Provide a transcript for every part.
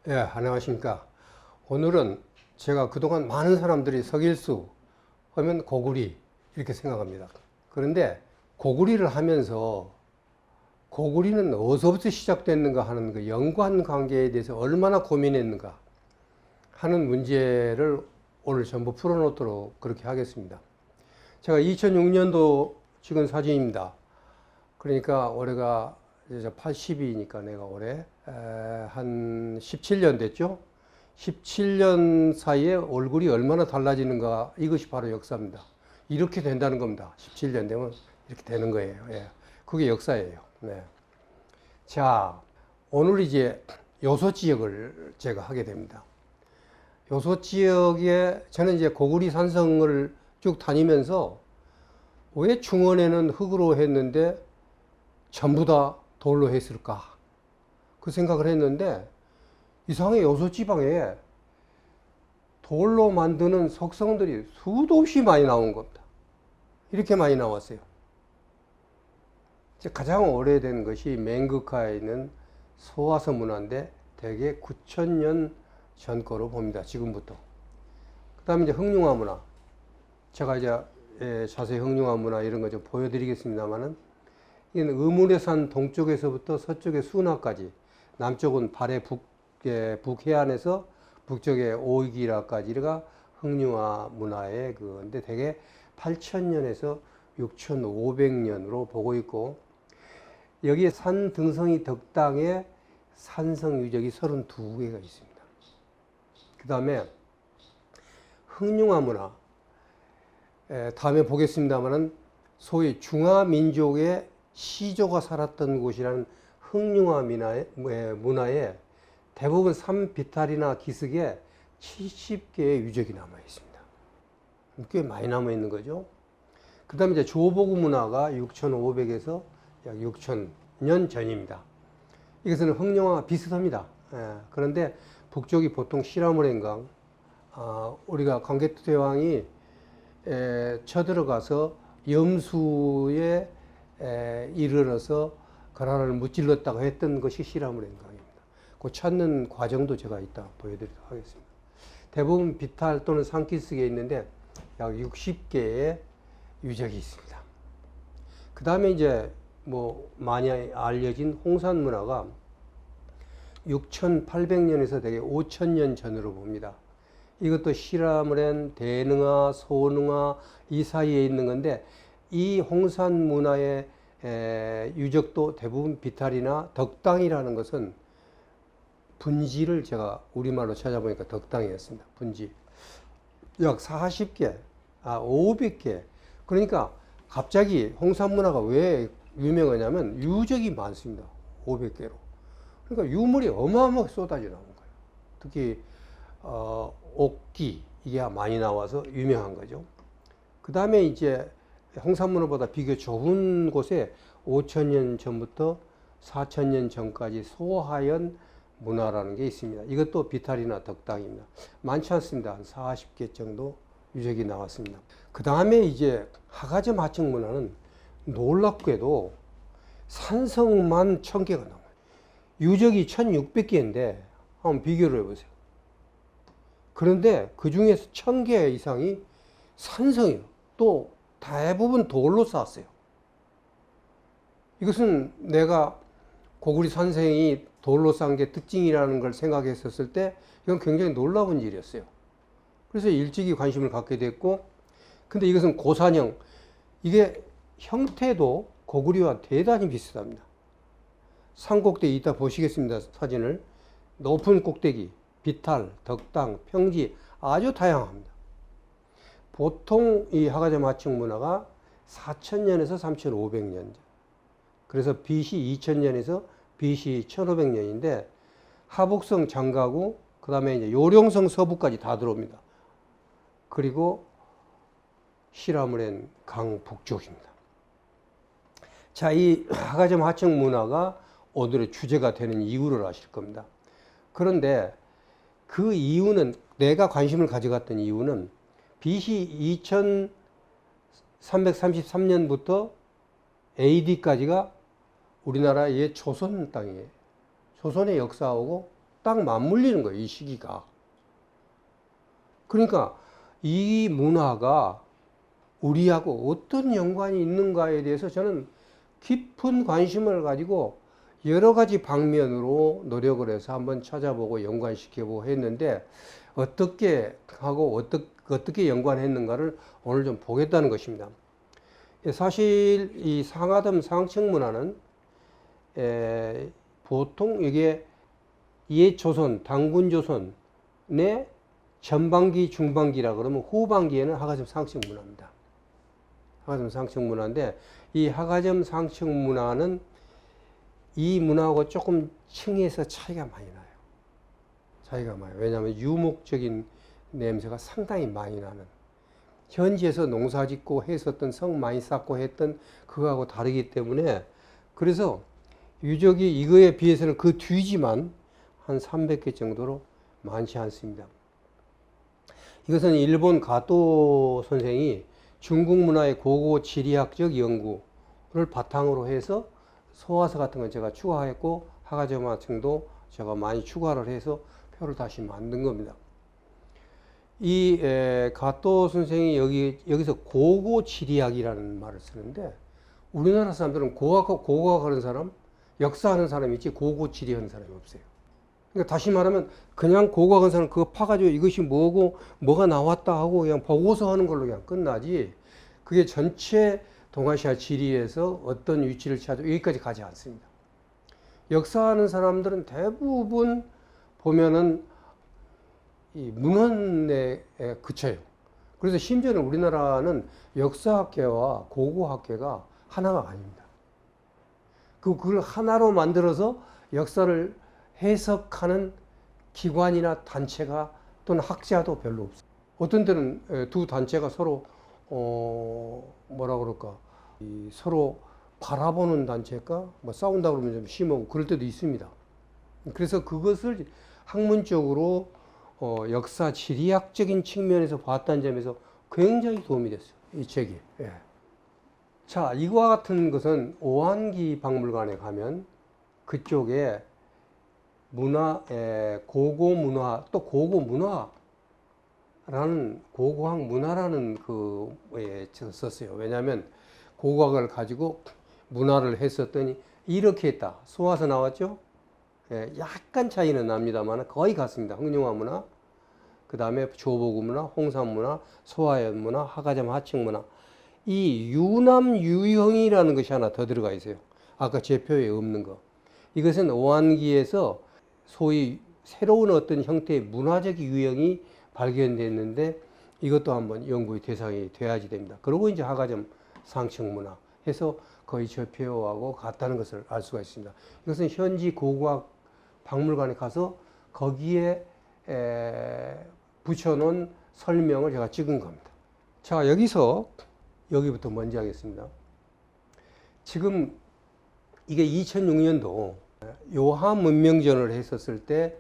예, 안녕하십니까. 오늘은 제가 그동안 많은 사람들이 석일수 하면 고구리 이렇게 생각합니다. 그런데 고구리를 하면서 고구리는 어디서부터 시작됐는가 하는 그 연관 관계에 대해서 얼마나 고민했는가 하는 문제를 오늘 전부 풀어놓도록 그렇게 하겠습니다. 제가 2006년도 찍은 사진입니다. 그러니까 올해가 이제 80이니까 내가 올해 한 17년 됐죠. 17년 사이에 얼굴이 얼마나 달라지는가, 이것이 바로 역사입니다. 이렇게 된다는 겁니다. 17년 되면 이렇게 되는 거예요. 예. 그게 역사예요. 네. 자, 오늘 이제 요소 지역을 제가 하게 됩니다. 요소 지역에 저는 이제 고구리 산성을 쭉 다니면서 왜 중원에는 흙으로 했는데 전부 다 돌로 했을까? 그 생각을 했는데 이상하게 요소 지방에 돌로 만드는 석성들이 수도 없이 많이 나온 겁니다. 이렇게 많이 나왔어요. 가장 오래된 것이 맹극하에 있는 소화서 문화인데 대개 9,000년 전 거로 봅니다. 지금부터. 그 다음에 이제 흑룡화 문화. 제가 이제 자세히 흑룡화 문화 이런 거 좀 보여드리겠습니다만은 이는 의문해산 동쪽에서부터 서쪽의 수나까지, 남쪽은 발해 북해안에서 북쪽의 오이기라까지가 흑룡화 문화의 그건데 대개 8,000년에서 6,500년으로 보고 있고, 여기에 산 등성이 덕당에 산성 유적이 32개가 있습니다. 그 다음에 흑룡화 문화, 다음에 보겠습니다만은 소위 중화민족의 시조가 살았던 곳이라는 흑룡화 문화에 대부분 산비탈이나 기슭에 70개의 유적이 남아 있습니다. 꽤 많이 남아 있는 거죠. 그 다음에 이제 조보구 문화가 6,500에서 약 6,000년 전입니다. 이것은 흑룡화와 비슷합니다. 그런데 북쪽이 보통 시라모렌강, 우리가 광개토대왕이 쳐들어가서 염수에 이르러서 거란을 무찔렀다고 했던 것이 시라모렌강입니다. 그 찾는 과정도 제가 이따 보여드리도록 하겠습니다. 대부분 비탈 또는 산기슭에 있는데 약 60개의 유적이 있습니다. 그 다음에 이제 뭐 많이 알려진 홍산 문화가 6,800년에서 대개 5,000년 전으로 봅니다. 이것도 시라모렌, 대능화, 소능화 이 사이에 있는 건데, 이 홍산 문화의 유적도 대부분 비탈이나 덕당이라는 것은 분지를 제가 우리말로 찾아보니까 덕당이었습니다. 분지. 약 40개, 500개. 그러니까 갑자기 홍산 문화가 왜 유명하냐면 유적이 많습니다. 500개로. 그러니까 유물이 어마어마하게 쏟아져 나온 거예요. 특히 옥기, 이게 많이 나와서 유명한 거죠. 그 다음에 이제 홍산문화보다 비교 좁은 곳에 5,000년 전부터 4,000년 전까지 소하연 문화라는 게 있습니다. 이것도 비탈이나 덕당입니다. 많지 않습니다. 한 40개 정도 유적이 나왔습니다. 그 다음에 이제 하가점 하층 문화는 놀랍게도 산성만 1,000개가 나와요. 유적이 1,600개인데 한번 비교를 해보세요. 그런데 그 중에서 1,000개 이상이 산성이에요. 또 대부분 돌로 쌓았어요. 이것은 내가 고구리 산성이 돌로 쌓은 게 특징이라는 걸 생각했었을 때 이건 굉장히 놀라운 일이었어요. 그래서 일찍이 관심을 갖게 됐고, 근데 이것은 고산형, 이게 형태도 고구리와 대단히 비슷합니다. 산 꼭대기 이따 보시겠습니다. 사진을. 높은 꼭대기, 비탈, 덕당, 평지 아주 다양합니다. 보통 이 하가점 하층 문화가 4,000년에서 3,500년. 그래서 BC 2,000년에서 BC 1,500년인데 하북성 장가구, 그 다음에 이제 요령성 서부까지 다 들어옵니다. 그리고 시라모렌 강 북쪽입니다. 자, 이 하가점 하층 문화가 오늘의 주제가 되는 이유를 아실 겁니다. 그런데 그 이유는, 내가 관심을 가져갔던 이유는 BC 2333년부터 AD까지가 우리나라의 조선 땅이에요. 조선의 역사하고 딱 맞물리는 거예요, 이 시기가. 그러니까 이 문화가 우리하고 어떤 연관이 있는가에 대해서 저는 깊은 관심을 가지고 여러 가지 방면으로 노력을 해서 한번 찾아보고 연관시켜보고 했는데, 어떻게 하고 어떻게 연관했는가를 오늘 좀 보겠다는 것입니다. 사실 이 상하담 상층 문화는 보통 이게 옛 조선, 당군 조선의 전반기, 중반기라 그러면 후반기에는 하가점 상층 문화입니다. 하가점 상층 문화인데, 이 하가점 상층 문화는 이 문화하고 조금 층에서 차이가 많이 나요. 차이가 많아요. 왜냐하면 유목적인 냄새가 상당히 많이 나는, 현지에서 농사 짓고 했었던, 성 많이 쌓고 했던 그거하고 다르기 때문에, 그래서 유적이 이거에 비해서는 그 뒤지만 한 300개 정도로 많지 않습니다. 이것은 일본 가토 선생이 중국 문화의 고고 지리학적 연구를 바탕으로 해서 소화서 같은 건 제가 추가했고, 하가점화층도 제가 많이 추가를 해서 표를 다시 만든 겁니다. 이 가토 선생이 여기서 고고 지리학이라는 말을 쓰는데, 우리나라 사람들은 고고학하는 사람, 역사하는 사람이 있지 고고 지리하는 사람이 없어요. 그러니까 다시 말하면 그냥 고고학하는 사람 그거 파가지고 이것이 뭐고 뭐가 나왔다 하고 그냥 보고서 하는 걸로 그냥 끝나지, 그게 전체 동아시아 지리에서 어떤 위치를 차지하고 여기까지 가지 않습니다. 역사하는 사람들은 대부분 보면은 이 문헌에 그쳐요. 그래서 심지어는 우리나라는 역사학계와 고고학계가 하나가 아닙니다. 그걸 하나로 만들어서 역사를 해석하는 기관이나 단체가 또는 학자도 별로 없어요. 어떤 때는 두 단체가 서로 뭐라 그럴까, 서로 바라보는 단체일까, 뭐 싸운다 그러면 좀 심하고 그럴 때도 있습니다. 그래서 그것을 학문적으로 역사 지리학적인 측면에서 봤다는 점에서 굉장히 도움이 됐어요, 이 책이. 예. 자, 이와 같은 것은 오한기 박물관에 가면 그쪽에 문화, 고고 문화, 또 고고 문화라는, 고고학 문화라는 그에 썼어요. 왜냐하면 고고학을 가지고 문화를 했었더니 이렇게 했다. 소화서 나왔죠? 예, 약간 차이는 납니다만 거의 같습니다. 흥룡화 문화, 그 다음에 조보구 문화, 홍산 문화, 소화연 문화, 하가점 하층 문화. 이 유남 유형이라는 것이 하나 더 들어가 있어요. 아까 제 표에 없는 거. 이것은 오한기에서 소위 새로운 어떤 형태의 문화적 유형이 발견됐는데, 이것도 한번 연구의 대상이 돼야지 됩니다. 그리고 이제 하가점 상층 문화 해서 거의 저 표하고 같다는 것을 알 수가 있습니다. 이것은 현지 고고학 박물관에 가서 거기에 붙여놓은 설명을 제가 찍은 겁니다. 자, 여기부터 먼저 하겠습니다. 지금 이게 2006년도 요하 문명전을 했었을 때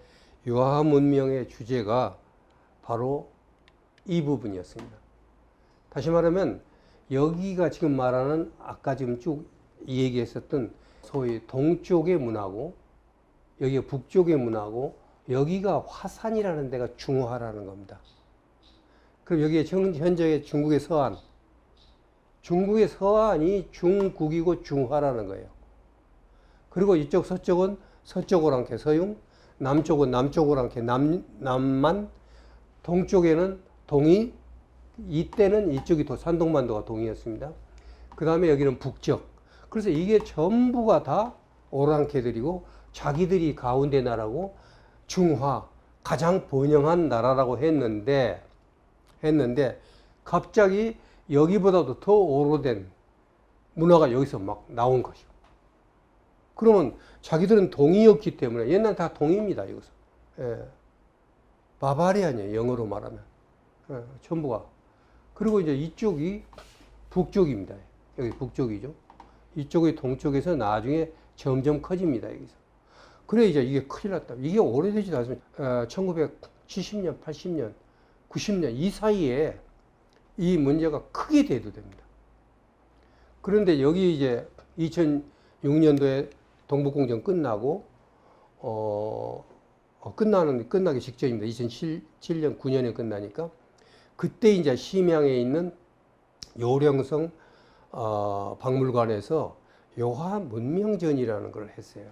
요하 문명의 주제가 바로 이 부분이었습니다. 다시 말하면 여기가 지금 말하는 아까 지금 쭉 얘기했었던 소위 동쪽의 문화고, 여기가 북쪽의 문화고, 여기가 화산이라는 데가 중화라는 겁니다. 그럼 여기에 현재 중국의 서안, 중국의 서안이 중국이고 중화라는 거예요. 그리고 이쪽 서쪽은 서쪽으로 한게 서융, 남쪽은 남쪽으로 한게 남만, 동쪽에는 동이, 이때는 이쪽이 산동반도가 동이었습니다. 그 다음에 여기는 북쪽. 그래서 이게 전부가 다 오랑캐들이고 자기들이 가운데 나라고 중화, 가장 번영한 나라라고 했는데 갑자기 여기보다도 더 오래된 문화가 여기서 막 나온 것이고, 그러면 자기들은 동이었기 때문에, 옛날 다 동입니다, 여기서. 예. 바바리안이에요, 영어로 말하면. 예, 전부가. 그리고 이제 이쪽이 북쪽입니다. 여기 북쪽이죠. 이쪽이 동쪽에서 나중에 점점 커집니다, 여기서. 그래, 이제 이게 큰일 났다. 이게 오래되지도 않습니다. 1970년, 80년, 90년 이 사이에 이 문제가 크게 대두됩니다. 그런데 여기 이제 2006년도에 동북공정 끝나고, 끝나기 직전입니다. 2007년, 9년에 끝나니까. 그때 이제 심양에 있는 요령성 박물관에서 요하 문명전이라는 걸 했어요.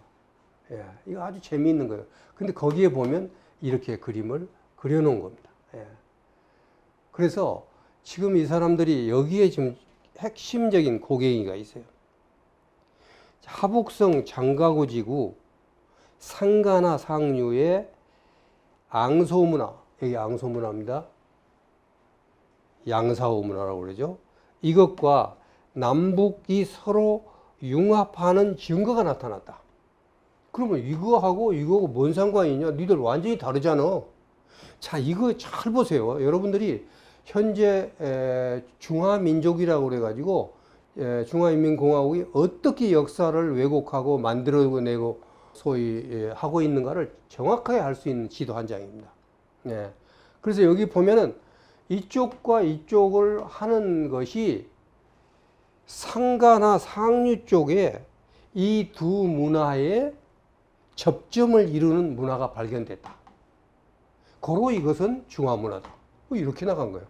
예, 이거 아주 재미있는 거예요. 근데 거기에 보면 이렇게 그림을 그려놓은 겁니다. 예. 그래서 지금 이 사람들이 여기에 지금 핵심적인 고갱이가 있어요. 하북성 장가구지구 상가나 상류의 앙소문화, 여기 앙소문화입니다. 양사오 문화라고 그러죠. 이것과 남북이 서로 융합하는 증거가 나타났다. 그러면 이거하고 뭔 상관이 있냐? 니들 완전히 다르잖아. 자, 이거 잘 보세요. 여러분들이 현재 중화민족이라고 그래가지고 중화인민공화국이 어떻게 역사를 왜곡하고 만들어내고 소위 하고 있는가를 정확하게 알 수 있는 지도 한 장입니다. 예. 그래서 여기 보면은 이쪽과 이쪽을 하는 것이 상가나 상류 쪽에 이 두 문화의 접점을 이루는 문화가 발견됐다. 고로 이것은 중화문화다. 이렇게 나간 거예요.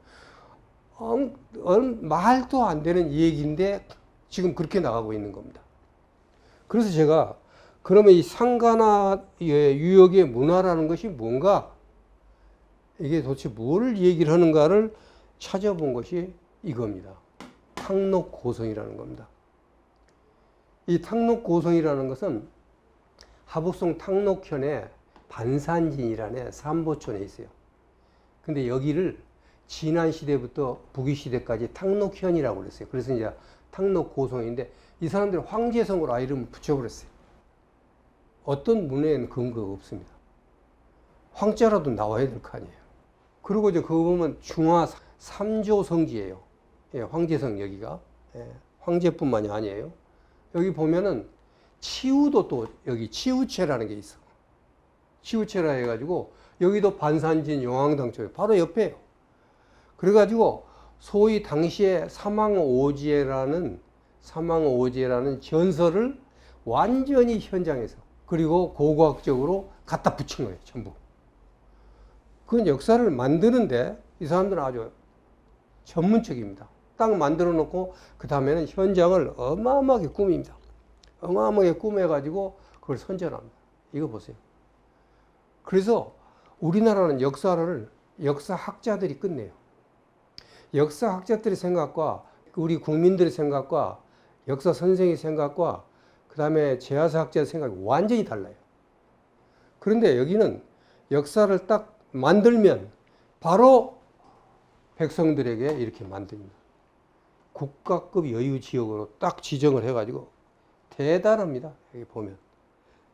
말도 안 되는 얘기인데 지금 그렇게 나가고 있는 겁니다. 그래서 제가 그러면 이 상가나 유역의 문화라는 것이 뭔가, 이게 도대체 뭘 얘기를 하는가를 찾아본 것이 이겁니다. 탕록고성이라는 겁니다. 이 탕록고성이라는 것은 하북성 탕록현의 반산진이라는 삼보촌에 있어요. 근데 여기를 진안 시대부터 북위 시대까지 탕록현이라고 그랬어요. 그래서 이제 탕록고성인데 이 사람들이 황제성으로 아예 이름을 붙여버렸어요. 어떤 문헌에는 근거가 없습니다. 황자라도 나와야 될 거 아니에요. 그리고 이제 그거 보면 중화 3조 성지예요. 예, 황제성 여기가. 예, 황제뿐만이 아니에요. 여기 보면은 치우도 또 여기 치우체라는 게 있어. 치우체라 해가지고 여기도 반산진 용왕당 쪽에 바로 옆에요. 그래가지고 소위 당시에 사망오지라는 전설을 완전히 현장에서 그리고 고고학적으로 갖다 붙인 거예요. 전부. 그건 역사를 만드는데 이 사람들은 아주 전문적입니다. 딱 만들어 놓고 그 다음에는 현장을 어마어마하게 꾸밉니다. 어마어마하게 꾸며가지고 그걸 선전합니다. 이거 보세요. 그래서 우리나라는 역사학자들이 끝내요. 역사학자들의 생각과 우리 국민들의 생각과 역사 선생의 생각과 그 다음에 제야사학자의 생각이 완전히 달라요. 그런데 여기는 역사를 딱 만들면 바로 백성들에게 이렇게 만듭니다. 국가급 여유지역으로 딱 지정을 해가지고 대단합니다. 여기 보면.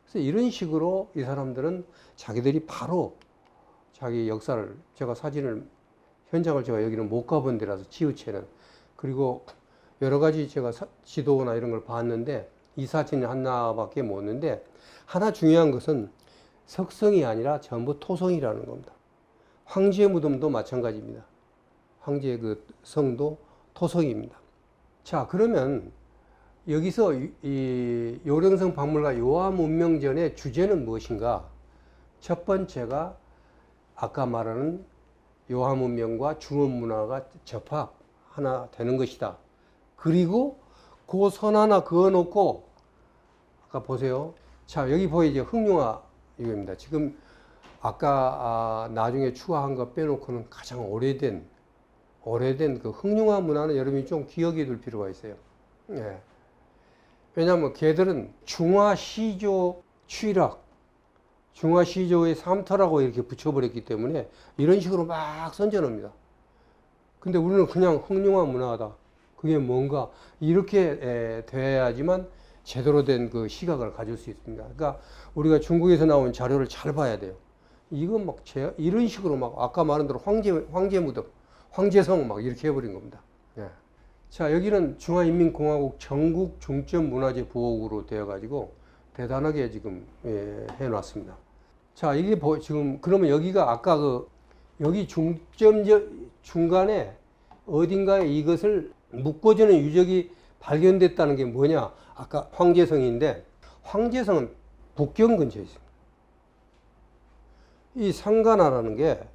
그래서 이런 식으로 이 사람들은 자기들이 바로 자기 역사를, 제가 현장을 제가 여기는 못 가본 데라서 치우체는, 그리고 여러 가지 제가 지도나 이런 걸 봤는데 이 사진이 하나밖에 못 봤는데, 하나 중요한 것은 석성이 아니라 전부 토성이라는 겁니다. 황제 무덤도 마찬가지입니다. 황제 그 성도 토성입니다. 자, 그러면 여기서 이 요령성 박물관 요하문명전의 주제는 무엇인가? 첫 번째가 아까 말하는 요하문명과 중원문화가 접합 하나 되는 것이다. 그리고 그 선 하나 그어놓고 아까 보세요. 자, 여기 보이죠? 흑룡화 이거입니다. 지금 아까 나중에 추가한 거 빼놓고는 가장 오래된 그 흑룡화 문화는 여러분이 좀 기억해 둘 필요가 있어요. 예. 왜냐하면 걔들은 중화시조 취락, 중화시조의 삼터라고 이렇게 붙여버렸기 때문에 이런 식으로 막 선전합니다. 근데 우리는 그냥 흑룡화 문화다. 그게 뭔가 이렇게 돼야지만 제대로 된 그 시각을 가질 수 있습니다. 그러니까 우리가 중국에서 나온 자료를 잘 봐야 돼요. 이건 막 이런 식으로 막 아까 말한 대로 황제 무덤, 황제성 막 이렇게 해버린 겁니다. 예. 자, 여기는 중화인민공화국 전국 중점 문화재 보호구로 되어가지고 대단하게 지금 해놨습니다. 자, 이게 지금 그러면 여기가 아까 여기 중간에 어딘가에 이것을 묶어주는 유적이 발견됐다는 게 뭐냐? 아까 황제성인데 황제성은 북경 근처에 있습니다. 이 상가나라는 게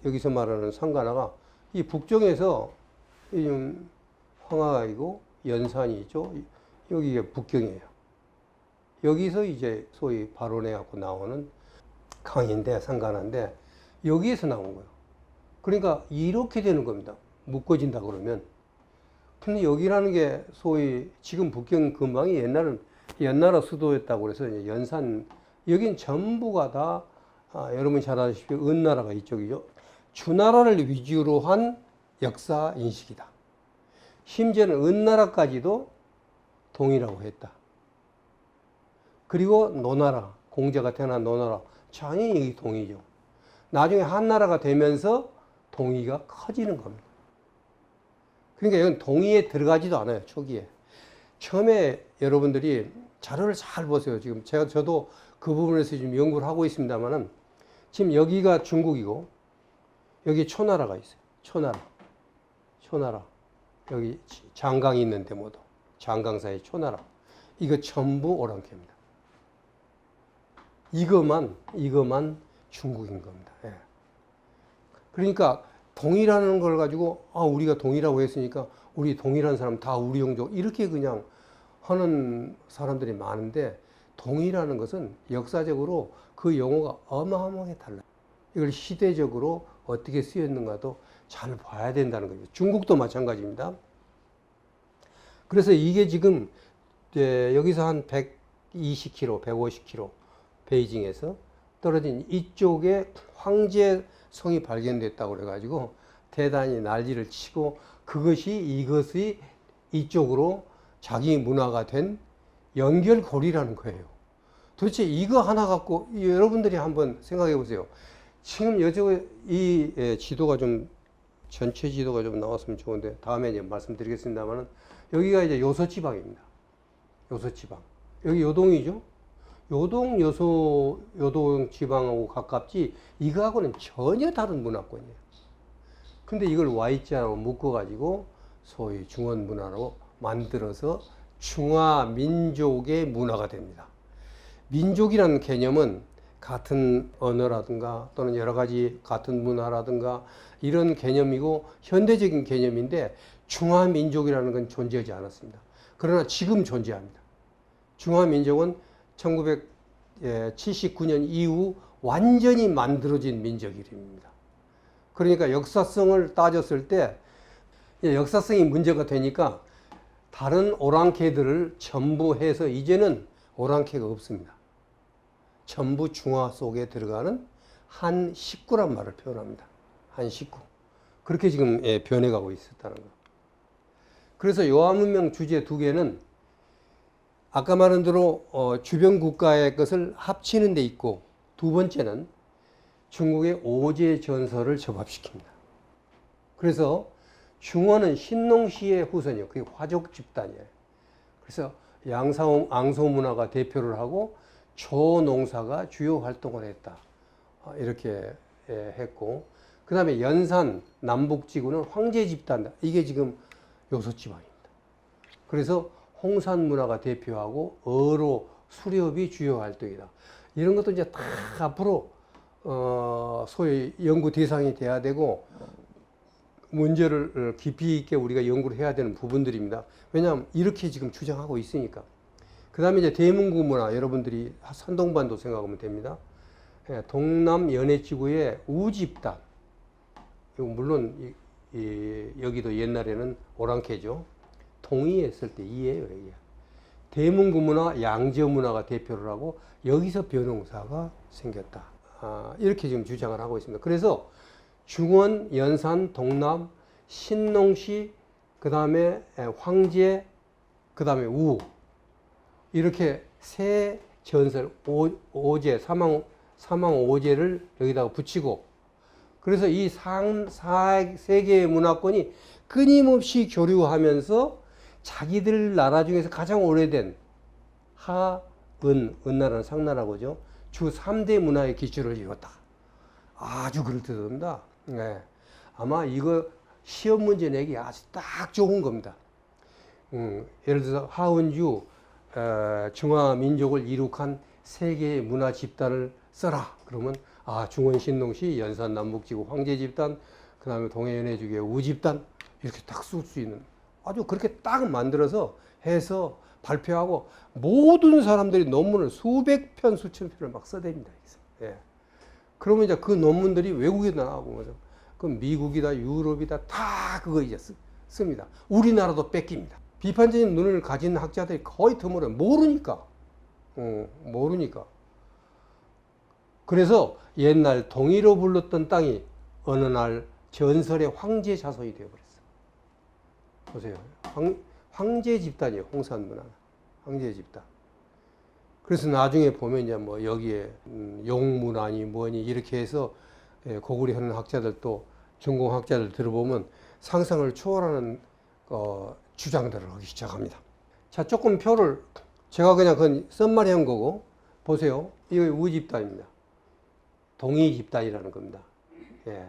여기서 말하는 상가나가 이 북쪽에서 황하이고 연산이 있죠. 여기가 북경이에요. 여기서 이제 소위 발원해 갖고 나오는 강인데 상가나인데 여기에서 나온 거예요. 그러니까 이렇게 되는 겁니다. 묶어진다 그러면. 근데 여기라는 게 소위 지금 북경 근방이 옛날은 연나라 수도였다고 그래서 이제 연산 여긴 전부가 다 여러분 잘 아시다시피 은나라가 이쪽이죠. 주나라를 위주로 한 역사 인식이다. 심지어는 은나라까지도 동이라고 했다. 그리고 노나라, 공자가 태어난 노나라, 당연히 여기 동이죠. 나중에 한나라가 되면서 동이가 커지는 겁니다. 그러니까 이건 동이에 들어가지도 않아요, 초기에. 처음에 여러분들이 자료를 잘 보세요. 지금 저도 그 부분에서 지금 연구를 하고 있습니다만은 지금 여기가 중국이고 여기 초나라가 있어요. 초나라. 여기 장강이 있는데 모두. 장강 사이 초나라. 이거 전부 오랑캐입니다. 이것만 중국인 겁니다. 예. 그러니까 동이라는 걸 가지고 우리가 동이라고 했으니까 우리 동이라는 사람 다 우리 종족 이렇게 그냥 하는 사람들이 많은데 동이라는 것은 역사적으로 그 용어가 어마어마하게 달라요. 이걸 시대적으로 어떻게 쓰였는가도 잘 봐야 된다는 거죠. 중국도 마찬가지입니다. 그래서 이게 지금 여기서 한 120km, 150km 베이징에서 떨어진 이쪽에 황제성이 발견됐다고 그래가지고 대단히 난리를 치고 이것이 이쪽으로 자기 문화가 된 연결고리라는 거예요. 도대체 이거 하나 갖고 여러분들이 한번 생각해 보세요. 지금 이 지도가 좀 전체 지도가 좀 나왔으면 좋은데 다음에 이제 말씀드리겠습니다만은 여기가 이제 요소지방입니다. 요소지방. 여기 요동이죠. 요동 지방하고 가깝지 이거하고는 전혀 다른 문화권이에요. 근데 이걸 Y자로 묶어가지고 소위 중원 문화로 만들어서 중화민족의 문화가 됩니다. 민족이라는 개념은 같은 언어라든가 또는 여러 가지 같은 문화라든가 이런 개념이고 현대적인 개념인데 중화민족이라는 건 존재하지 않았습니다. 그러나 지금 존재합니다. 중화민족은 1979년 이후 완전히 만들어진 민족 이름입니다. 그러니까 역사성을 따졌을 때 역사성이 문제가 되니까 다른 오랑캐들을 전부 해서 이제는 오랑캐가 없습니다. 전부 중화 속에 들어가는 한 식구란 말을 표현합니다. 한 식구. 그렇게 지금 변해가고 있었다는 거. 그래서 요한문명 주제 두 개는 아까 말한 대로 주변 국가의 것을 합치는 데 있고 두 번째는 중국의 오제 전설을 접합시킵니다. 그래서 중원은 신농시의 후손이에요. 그게 화족 집단이에요. 그래서 앙소 문화가 대표를 하고 조농사가 주요 활동을 했다. 이렇게 했고 그 다음에 연산 남북지구는 황제 집단. 이게 지금 요소지방입니다. 그래서 홍산 문화가 대표하고 어로 수렵이 주요 활동이다. 이런 것도 이제 다 앞으로 소위 연구 대상이 돼야 되고 문제를 깊이 있게 우리가 연구를 해야 되는 부분들입니다. 왜냐하면 이렇게 지금 주장하고 있으니까. 그 다음에 이제 대문구 문화, 여러분들이 산동반도 생각하면 됩니다. 동남 연해지구의 우집단. 물론 여기도 옛날에는 오랑캐죠. 동의했을 때 이예요, 이게. 대문구 문화, 양저 문화가 대표를 하고 여기서 변홍사가 생겼다. 이렇게 지금 주장을 하고 있습니다. 그래서 중원, 연산, 동남, 신농시, 그 다음에 황제, 그 다음에 우. 이렇게 세 전설, 오제, 사망 오제를 여기다가 붙이고 그래서 이 세 개의 문화권이 끊임없이 교류하면서 자기들 나라 중에서 가장 오래된 은나라는 상나라고죠. 주 3대 문화의 기초를 이뤘다. 아주 그럴듯합니다. 네. 아마 이거 시험 문제 내기 아주 딱 좋은 겁니다. 예를 들어서 하은주 중화민족을 이룩한 세 개의 문화 집단을 써라. 그러면 중원 신동시 연산 남북지구 황제 집단, 그 다음에 동해연해주계 우집단 이렇게 딱 쓸 수 있는 아주 그렇게 딱 만들어서 해서 발표하고 모든 사람들이 논문을 수백 편, 수천 편을 막 써댑니다. 예. 그러면 이제 그 논문들이 외국에 나가고, 그 미국이다, 유럽이다, 다 그거 이제 씁니다. 우리나라도 뺏깁니다. 비판적인 눈을 가진 학자들이 거의 드물어요. 모르니까. 모르니까. 그래서 옛날 동이로 불렀던 땅이 어느 날 전설의 황제 자손이 되어버렸어. 보세요. 황제 집단이에요. 홍산문화는. 황제 집단. 그래서 나중에 보면 이제 뭐 여기에 용문화니 뭐니 이렇게 해서 고구려 하는 학자들도 전공학자들 들어보면 상상을 초월하는 주장들을 하기 시작합니다. 자, 조금 표를 제가 그냥 그건 썸마리 한 거고 보세요. 이거 우집단입니다. 동이 집단이라는 겁니다. 예.